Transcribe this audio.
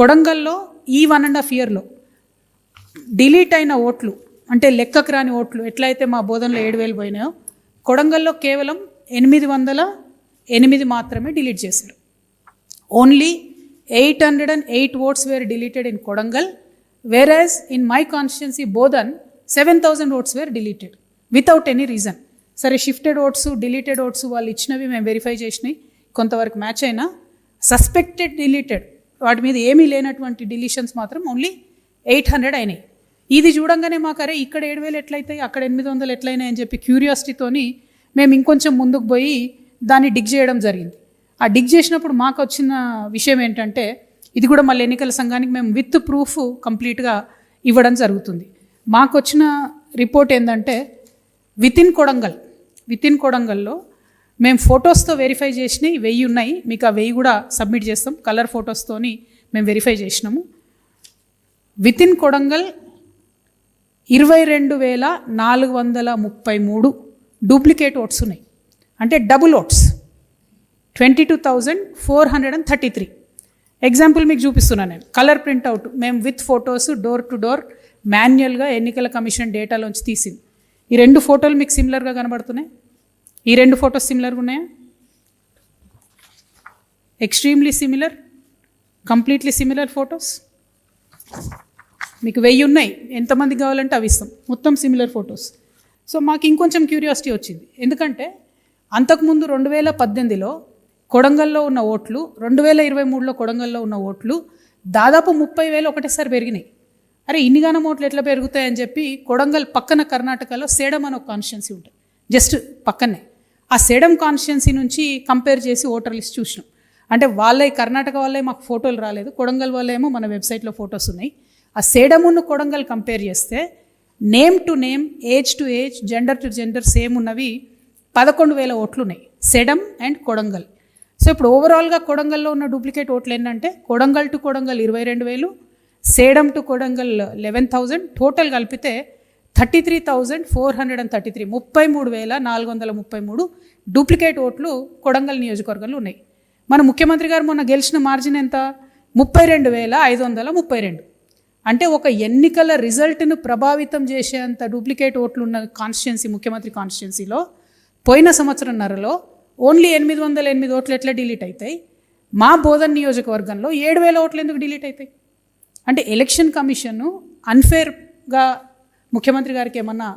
కొడంగల్లో ఈ 1.5 yearలో డిలీట్ అయిన ఓట్లు అంటే లెక్కకు రాని ఓట్లు ఎట్లయితే మా బోధనలో 7,000 పోయినాయో కొడంగల్లో కేవలం 808 మాత్రమే డిలీట్ చేశారు. Only 808 votes were deleted in Kodangal, whereas in my constituency Bodhan 7,000 votes were deleted without any reason. సరే షిఫ్టెడ్ ఓట్స్ డిలీటెడ్ ఓట్స్ వాళ్ళు ఇచ్చినవి మేము వెరిఫై చేసినాయి, కొంతవరకు మ్యాచ్ అయినా సస్పెక్టెడ్ డిలీటెడ్ వాటి మీద ఏమీ లేనటువంటి డిలీషన్స్ మాత్రం ఓన్లీ 800 అయినాయి. ఇది చూడంగానే మాకు అరే ఇక్కడ 7,000 ఎట్లయితాయి అక్కడ 800 ఎట్లయినాయి అని చెప్పి క్యూరియాసిటీతోని మేము ఇంకొంచెం ముందుకు పోయి దాన్ని డిగ్ చేయడం జరిగింది. ఆ డిగ్ చేసినప్పుడు మాకు వచ్చిన విషయం ఏంటంటే ఇది కూడా మళ్ళీ ఎన్నికల సంఘానికి మేము విత్ ప్రూఫ్ కంప్లీట్గా ఇవ్వడం జరుగుతుంది. మాకు వచ్చిన రిపోర్ట్ ఏంటంటే విత్ ఇన్ కొడంగల్లో మేము ఫొటోస్తో వెరిఫై చేసినవి 1000 ఉన్నాయి. మీకు ఆ 1000 కూడా సబ్మిట్ చేస్తాం. కలర్ ఫొటోస్తోని మేము వెరిఫై చేసినాము. With in Kodangal 22,433 duplicate oats ఉన్నాయి, అంటే డబుల్ ఓట్స్ 22,433. ఎగ్జాంపుల్ మీకు చూపిస్తున్నాను నేను. కలర్ ప్రింట్అవుట్ మేము with photos door to door మాన్యువల్గా ఎన్నికల కమిషన్ డేటాలోంచి తీసింది. ఈ 2 ఫోటోలు మీకు సిమిలర్గా కనబడుతున్నాయి. ఈ 2 ఫొటోస్ సిమిలర్గా ఉన్నాయా? Extremely similar, completely similar photos. మీకు 1000 ఉన్నాయి, ఎంతమంది కావాలంటే అవి ఇస్తాం, మొత్తం సిమిలర్ ఫొటోస్. సో మాకు ఇంకొంచెం క్యూరియాసిటీ వచ్చింది, ఎందుకంటే అంతకుముందు 2018లో కొడంగల్లో ఉన్న ఓట్లు 2023లో కొడంగల్లో ఉన్న ఓట్లు దాదాపు 30,000 ఒకటేసారి పెరిగినాయి. అరే ఇన్నిగానం ఓట్లు ఎట్లా పెరుగుతాయని చెప్పి కొడంగల్ పక్కన కర్ణాటకలో సేడం అని ఒక కాన్స్టిట్యున్సీ ఉంటుంది, జస్ట్ పక్కనే. ఆ సేడం కాన్స్టిట్యున్సీ నుంచి కంపేర్ చేసి ఓటర్ లిస్ట్ చూసినాం. అంటే వాళ్ళే కర్ణాటక వాళ్ళే మాకు ఫోటోలు రాలేదు, కొడంగల్ వాళ్ళేమో మన వెబ్సైట్లో ఫొటోస్ ఉన్నాయి. ఆ సేడమును కొడంగల్ కంపేర్ చేస్తే name to name, age to age, gender to gender same ఉన్నవి 11,000 ఓట్లు ఉన్నాయి సేడం అండ్ కొడంగల్. సో ఇప్పుడు ఓవరాల్గా కొడంగల్లో ఉన్న డూప్లికేట్ ఓట్లు ఏంటంటే Kodangal to Kodangal 22,000, Sedam to Kodangal 11,000, total కలిపితే 33,433, 33,433 డూప్లికేట్ ఓట్లు కొడంగల్ నియోజకవర్గంలో ఉన్నాయి. మన ముఖ్యమంత్రి గారు మొన్న గెలిచిన మార్జిన్ ఎంత? 32,532. అంటే ఒక ఎన్నికల రిజల్ట్ను ప్రభావితం చేసేంత డూప్లికేట్ ఓట్లు ఉన్న కాన్స్టిట్యున్సీ ముఖ్యమంత్రి కాన్స్టిట్యున్సీలో పోయిన సంవత్సరంన్నరలో ఓన్లీ 808 ఓట్లు ఎట్లా డిలీట్ అవుతాయి? మా బోధన్ నియోజకవర్గంలో 7,000 ఓట్లు ఎందుకు డిలీట్ అవుతాయి? అంటే ఎలక్షన్ కమిషన్ అన్ఫేర్గా ముఖ్యమంత్రి గారికి ఏమన్నా